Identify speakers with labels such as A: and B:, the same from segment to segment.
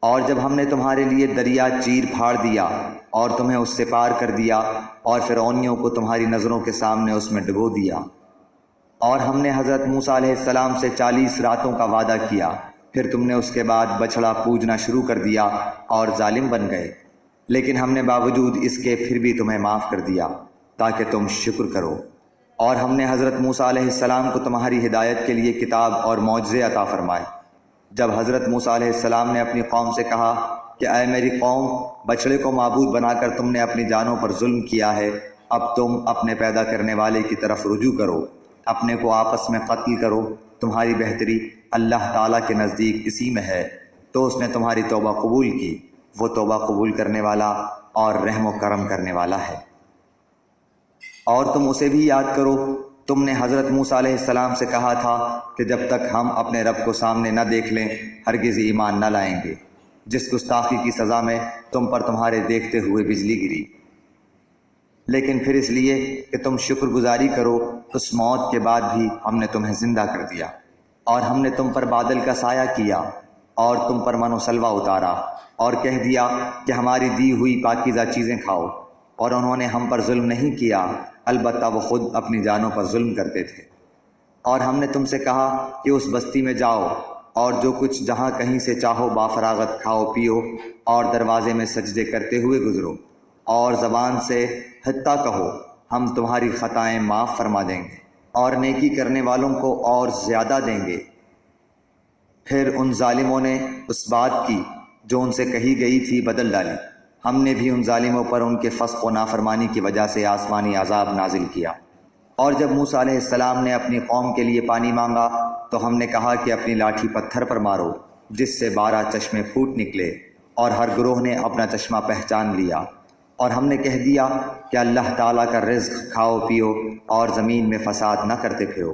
A: اور جب ہم نے تمہارے لیے دریا چیر پھاڑ دیا اور تمہیں اس سے پار کر دیا اور فرعونیوں کو تمہاری نظروں کے سامنے اس میں ڈبو دیا، اور ہم نے حضرت موسیٰ علیہ السلام سے 40 راتوں کا وعدہ کیا، پھر تم نے اس کے بعد بچھڑا پوجنا شروع کر دیا اور ظالم بن گئے، لیکن ہم نے باوجود اس کے پھر بھی تمہیں معاف کر دیا تاکہ تم شکر کرو۔ اور ہم نے حضرت موسیٰ علیہ السلام کو تمہاری ہدایت کے لیے کتاب اور معجزے عطا فرمائے۔ جب حضرت موسیٰ علیہ السلام نے اپنی قوم سے کہا کہ اے میری قوم، بچڑے کو معبود بنا کر تم نے اپنی جانوں پر ظلم کیا ہے، اب تم اپنے پیدا کرنے والے کی طرف رجوع کرو، اپنے کو آپس میں قتل کرو، تمہاری بہتری اللہ تعالیٰ کے نزدیک اسی میں ہے، تو اس نے تمہاری توبہ قبول کی، وہ توبہ قبول کرنے والا اور رحم و کرم کرنے والا ہے۔ اور تم اسے بھی یاد کرو، تم نے حضرت موسیٰ علیہ السلام سے کہا تھا کہ جب تک ہم اپنے رب کو سامنے نہ دیکھ لیں ہرگز ایمان نہ لائیں گے، جس گستاخی کی سزا میں تم پر تمہارے دیکھتے ہوئے بجلی گری، لیکن پھر اس لیے کہ تم شکر گزاری کرو، اس موت کے بعد بھی ہم نے تمہیں زندہ کر دیا، اور ہم نے تم پر بادل کا سایہ کیا اور تم پر من و سلوہ اتارا، اور کہہ دیا کہ ہماری دی ہوئی پاکیزہ چیزیں کھاؤ، اور انہوں نے ہم پر ظلم نہیں کیا، البتہ وہ خود اپنی جانوں پر ظلم کرتے تھے۔ اور ہم نے تم سے کہا کہ اس بستی میں جاؤ اور جو کچھ جہاں کہیں سے چاہو بافراغت کھاؤ پیو، اور دروازے میں سجدے کرتے ہوئے گزرو، اور زبان سے حتیٰ کہو ہم تمہاری خطائیں معاف فرما دیں گے اور نیکی کرنے والوں کو اور زیادہ دیں گے۔ پھر ان ظالموں نے اس بات کی جو ان سے کہی گئی تھی بدل ڈالی، ہم نے بھی ان ظالموں پر ان کے فسق و نافرمانی کی وجہ سے آسمانی عذاب نازل کیا۔ اور جب موسیٰ علیہ السلام نے اپنی قوم کے لیے پانی مانگا تو ہم نے کہا کہ اپنی لاٹھی پتھر پر مارو جس سے 12 چشمے پھوٹ نکلے، اور ہر گروہ نے اپنا چشمہ پہچان لیا، اور ہم نے کہہ دیا کہ اللہ تعالیٰ کا رزق کھاؤ پیو اور زمین میں فساد نہ کرتے پھرو۔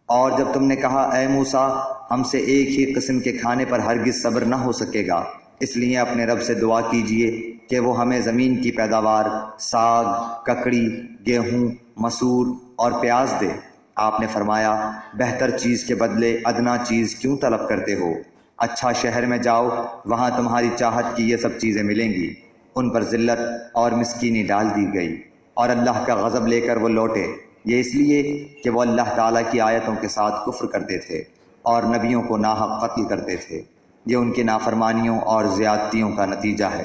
A: اور جب تم نے کہا اے موسیٰ، ہم سے ایک ہی قسم کے کھانے پر ہرگز صبر نہ ہو سکے گا، اس لیے اپنے رب سے دعا کیجئے کہ وہ ہمیں زمین کی پیداوار، ساگ، ککڑی، گیہوں، مسور اور پیاز دے۔ آپ نے فرمایا بہتر چیز کے بدلے ادنا چیز کیوں طلب کرتے ہو؟ اچھا شہر میں جاؤ، وہاں تمہاری چاہت کی یہ سب چیزیں ملیں گی۔ ان پر ذلت اور مسکینی ڈال دی گئی، اور اللہ کا غضب لے کر وہ لوٹے، یہ اس لیے کہ وہ اللہ تعالیٰ کی آیتوں کے ساتھ کفر کرتے تھے اور نبیوں کو ناحق قتل کرتے تھے۔ یہ ان کی نافرمانیوں اور زیادتیوں کا نتیجہ ہے۔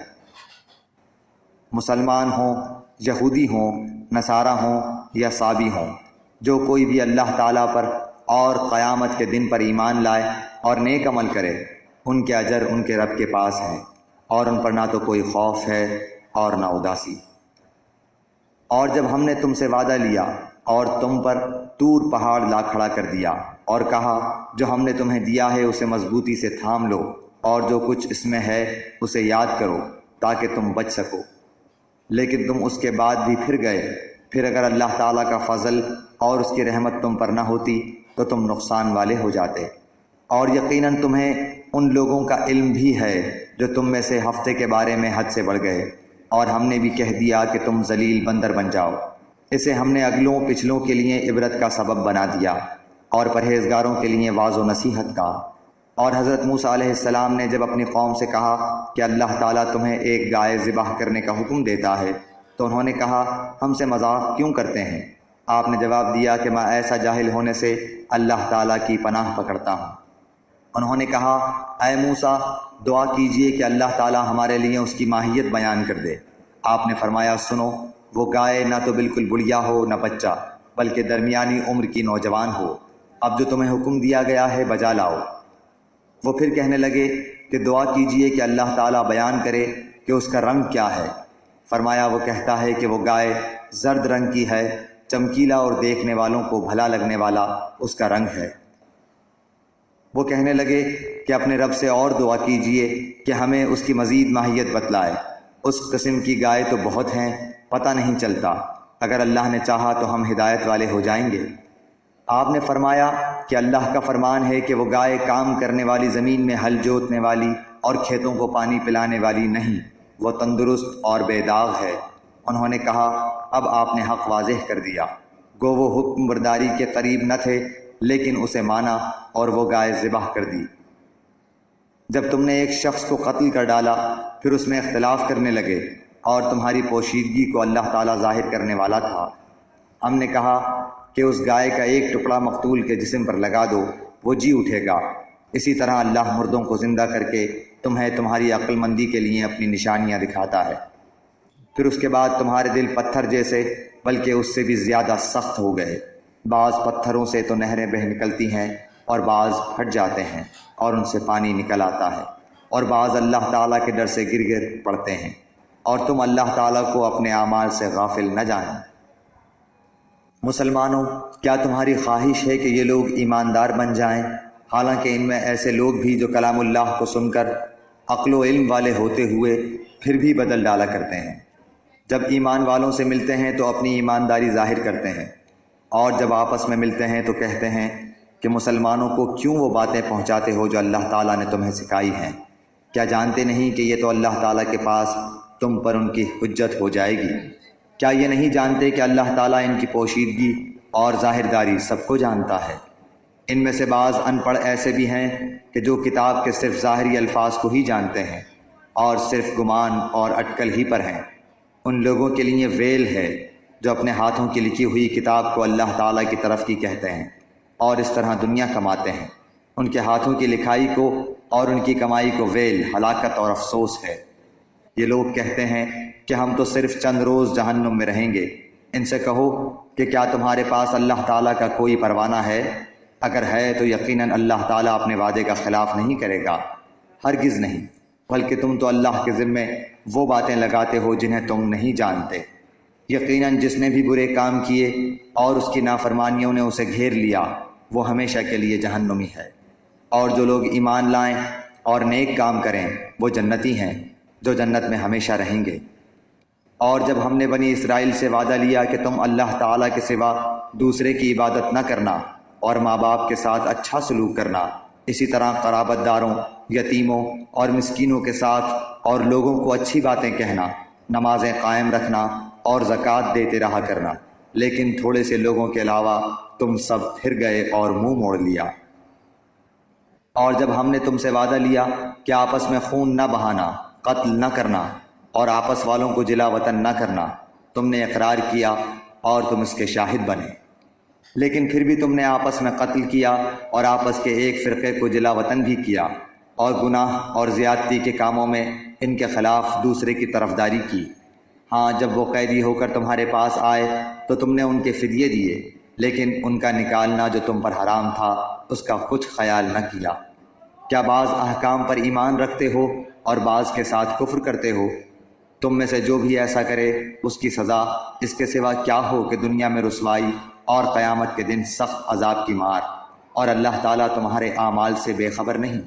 A: مسلمان ہوں، یہودی ہوں، نصارہ ہوں یا صابی ہوں، جو کوئی بھی اللہ تعالیٰ پر اور قیامت کے دن پر ایمان لائے اور نیک عمل کرے، ان کے اجر ان کے رب کے پاس ہے، اور ان پر نہ تو کوئی خوف ہے اور نہ اداسی۔ اور جب ہم نے تم سے وعدہ لیا اور تم پر طور پہاڑ لا کھڑا کر دیا اور کہا جو ہم نے تمہیں دیا ہے اسے مضبوطی سے تھام لو، اور جو کچھ اس میں ہے اسے یاد کرو تاکہ تم بچ سکو، لیکن تم اس کے بعد بھی پھر گئے، پھر اگر اللہ تعالیٰ کا فضل اور اس کی رحمت تم پر نہ ہوتی تو تم نقصان والے ہو جاتے۔ اور یقیناً تمہیں ان لوگوں کا علم بھی ہے جو تم میں سے ہفتے کے بارے میں حد سے بڑھ گئے، اور ہم نے بھی کہہ دیا کہ تم ذلیل بندر بن جاؤ۔ اسے ہم نے اگلوں پچھلوں کے لیے عبرت کا سبب بنا دیا اور پرہیزگاروں کے لیے واعظ و نصیحت کا۔ اور حضرت موسیٰ علیہ السلام نے جب اپنی قوم سے کہا کہ اللہ تعالیٰ تمہیں ایک گائے ذبح کرنے کا حکم دیتا ہے تو انہوں نے کہا ہم سے مذاق کیوں کرتے ہیں؟ آپ نے جواب دیا کہ میں ایسا جاہل ہونے سے اللہ تعالیٰ کی پناہ پکڑتا ہوں۔ انہوں نے کہا اے موسیٰ، دعا کیجئے کہ اللہ تعالیٰ ہمارے لیے اس کی ماہیت بیان کر دے۔ آپ نے فرمایا سنو، وہ گائے نہ تو بالکل بڑھیا ہو نہ بچہ، بلکہ درمیانی عمر کی نوجوان ہو۔ اب جو تمہیں حکم دیا گیا ہے بجا لاؤ۔ وہ پھر کہنے لگے کہ دعا کیجئے کہ اللہ تعالیٰ بیان کرے کہ اس کا رنگ کیا ہے۔ فرمایا وہ کہتا ہے کہ وہ گائے زرد رنگ کی ہے، چمکیلا اور دیکھنے والوں کو بھلا لگنے والا اس کا رنگ ہے۔ وہ کہنے لگے کہ اپنے رب سے اور دعا کیجئے کہ ہمیں اس کی مزید ماہیت بتلائے، اس قسم کی گائے تو بہت ہیں، پتہ نہیں چلتا، اگر اللہ نے چاہا تو ہم ہدایت والے ہو جائیں گے۔ آپ نے فرمایا کہ اللہ کا فرمان ہے کہ وہ گائے کام کرنے والی زمین میں ہل جوتنے والی اور کھیتوں کو پانی پلانے والی نہیں، وہ تندرست اور بے داغ ہے۔ انہوں نے کہا اب آپ نے حق واضح کر دیا۔ گو وہ حکم برداری کے قریب نہ تھے لیکن اسے مانا اور وہ گائے ذبح کر دی۔ جب تم نے ایک شخص کو قتل کر ڈالا پھر اس میں اختلاف کرنے لگے اور تمہاری پوشیدگی کو اللہ تعالیٰ ظاہر کرنے والا تھا۔ ہم نے کہا کہ اس گائے کا ایک ٹکڑا مقتول کے جسم پر لگا دو، وہ جی اٹھے گا۔ اسی طرح اللہ مردوں کو زندہ کر کے تمہیں تمہاری عقل مندی کے لیے اپنی نشانیاں دکھاتا ہے۔ پھر اس کے بعد تمہارے دل پتھر جیسے بلکہ اس سے بھی زیادہ سخت ہو گئے۔ بعض پتھروں سے تو نہریں بہہ نکلتی ہیں اور بعض پھٹ جاتے ہیں اور ان سے پانی نکل آتا ہے، اور بعض اللہ تعالیٰ کے ڈر سے گر گر پڑتے ہیں، اور تم اللہ تعالیٰ کو اپنے اعمال سے غافل نہ جانو۔ مسلمانوں، کیا تمہاری خواہش ہے کہ یہ لوگ ایماندار بن جائیں، حالانکہ ان میں ایسے لوگ بھی جو کلام اللہ کو سن کر عقل و علم والے ہوتے ہوئے پھر بھی بدل ڈالا کرتے ہیں؟ جب ایمان والوں سے ملتے ہیں تو اپنی ایمانداری ظاہر کرتے ہیں، اور جب آپس میں ملتے ہیں تو کہتے ہیں کہ مسلمانوں کو کیوں وہ باتیں پہنچاتے ہو جو اللہ تعالیٰ نے تمہیں سکھائی ہیں؟ کیا جانتے نہیں کہ یہ تو اللہ تعالیٰ کے پاس تم پر ان کی حجت ہو جائے گی؟ کیا یہ نہیں جانتے کہ اللہ تعالیٰ ان کی پوشیدگی اور ظاہرداری سب کو جانتا ہے؟ ان میں سے بعض ان پڑھ ایسے بھی ہیں کہ جو کتاب کے صرف ظاہری الفاظ کو ہی جانتے ہیں اور صرف گمان اور اٹکل ہی پر ہیں۔ ان لوگوں کے لیے ویل ہے جو اپنے ہاتھوں کی لکھی ہوئی کتاب کو اللہ تعالیٰ کی طرف کی کہتے ہیں اور اس طرح دنیا کماتے ہیں۔ ان کے ہاتھوں کی لکھائی کو اور ان کی کمائی کو ویل، ہلاکت اور افسوس ہے۔ یہ لوگ کہتے ہیں کہ ہم تو صرف چند روز جہنم میں رہیں گے۔ ان سے کہو کہ کیا تمہارے پاس اللہ تعالیٰ کا کوئی پروانہ ہے؟ اگر ہے تو یقیناً اللہ تعالیٰ اپنے وعدے کا خلاف نہیں کرے گا، ہرگز نہیں، بلکہ تم تو اللہ کے ذمے وہ باتیں لگاتے ہو جنہیں تم نہیں جانتے۔ یقیناً جس نے بھی برے کام کیے اور اس کی نافرمانیوں نے اسے گھیر لیا، وہ ہمیشہ کے لیے جہنمی ہے۔ اور جو لوگ ایمان لائیں اور نیک کام کریں وہ جنتی ہیں جو جنت میں ہمیشہ رہیں گے۔ اور جب ہم نے بنی اسرائیل سے وعدہ لیا کہ تم اللہ تعالیٰ کے سوا دوسرے کی عبادت نہ کرنا اور ماں باپ کے ساتھ اچھا سلوک کرنا، اسی طرح قرابت داروں، یتیموں اور مسکینوں کے ساتھ اور لوگوں کو اچھی باتیں کہنا، نمازیں قائم رکھنا اور زکوٰۃ دیتے رہا کرنا، لیکن تھوڑے سے لوگوں کے علاوہ تم سب پھر گئے اور منہ موڑ لیا۔ اور جب ہم نے تم سے وعدہ لیا کہ آپس میں خون نہ بہانا، قتل نہ کرنا اور آپس والوں کو جلا وطن نہ کرنا، تم نے اقرار کیا اور تم اس کے شاہد بنے، لیکن پھر بھی تم نے آپس میں قتل کیا اور آپس کے ایک فرقے کو جلا وطن بھی کیا، اور گناہ اور زیادتی کے کاموں میں ان کے خلاف دوسرے کی طرفداری کی۔ ہاں، جب وہ قیدی ہو کر تمہارے پاس آئے تو تم نے ان کے فدیے دیے، لیکن ان کا نکالنا جو تم پر حرام تھا اس کا کچھ خیال نہ کیا۔ کیا بعض احکام پر ایمان رکھتے ہو اور بعض کے ساتھ کفر کرتے ہو؟ تم میں سے جو بھی ایسا کرے اس کی سزا اس کے سوا کیا ہو کہ دنیا میں رسوائی اور قیامت کے دن سخت عذاب کی مار، اور اللہ تعالیٰ تمہارے اعمال سے بے خبر نہیں۔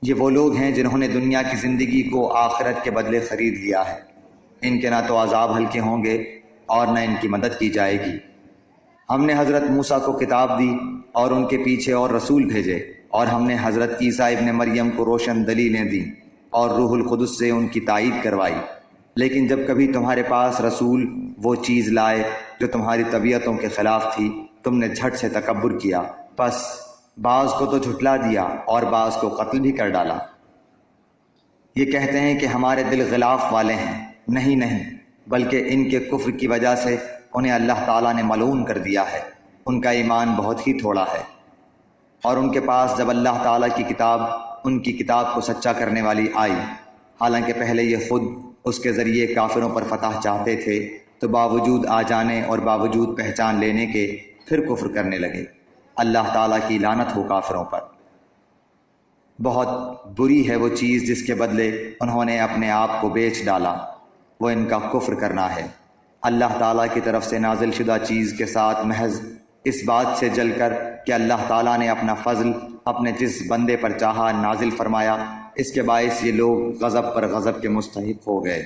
A: یہ وہ لوگ ہیں جنہوں نے دنیا کی زندگی کو آخرت کے بدلے خرید لیا ہے، ان کے نہ تو عذاب ہلکے ہوں گے اور نہ ان کی مدد کی جائے گی۔ ہم نے حضرت موسیٰ کو کتاب دی اور ان کے پیچھے اور رسول بھیجے، اور ہم نے حضرت عیسیٰ ابن مریم کو روشن دلیلیں دیں اور روح القدس سے ان کی تائید کروائی، لیکن جب کبھی تمہارے پاس رسول وہ چیز لائے جو تمہاری طبیعتوں کے خلاف تھی، تم نے جھٹ سے تکبر کیا، پس بعض کو تو جھٹلا دیا اور بعض کو قتل بھی کر ڈالا۔ یہ کہتے ہیں کہ ہمارے دل غلاف والے ہیں، نہیں، بلکہ ان کے کفر کی وجہ سے انہیں اللہ تعالیٰ نے ملعون کر دیا ہے، ان کا ایمان بہت ہی تھوڑا ہے۔ اور ان کے پاس جب اللہ تعالیٰ کی کتاب ان کی کتاب کو سچا کرنے والی آئی، حالانکہ پہلے یہ خود اس کے ذریعے کافروں پر فتح چاہتے تھے، تو باوجود آ جانے اور باوجود پہچان لینے کے پھر کفر کرنے لگے۔ اللہ تعالیٰ کی لعنت ہو کافروں پر۔ بہت بری ہے وہ چیز جس کے بدلے انہوں نے اپنے آپ کو بیچ ڈالا، وہ ان کا کفر کرنا ہے۔ اللہ تعالیٰ کی طرف سے نازل شدہ چیز کے ساتھ محض اس بات سے جل کر کہ اللہ تعالیٰ نے اپنا فضل اپنے جس بندے پر چاہا نازل فرمایا، اس کے باعث یہ لوگ غضب پر غضب کے مستحق ہو گئے،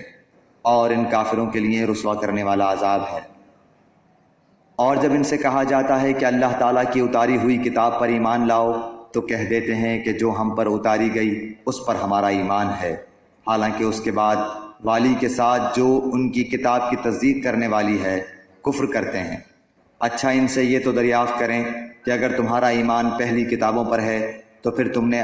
A: اور ان کافروں کے لیے رسوا کرنے والا عذاب ہے۔ اور جب ان سے کہا جاتا ہے کہ اللہ تعالیٰ کی اتاری ہوئی کتاب پر ایمان لاؤ، تو کہہ دیتے ہیں کہ جو ہم پر اتاری گئی اس پر ہمارا ایمان ہے، حالانکہ اس کے بعد والی کے ساتھ جو ان کی کتاب کی تصدیق کرنے والی ہے کفر کرتے ہیں۔ اچھا، ان سے یہ تو دریافت کریں کہ اگر تمہارا ایمان پہلی کتابوں پر ہے تو پھر تم نے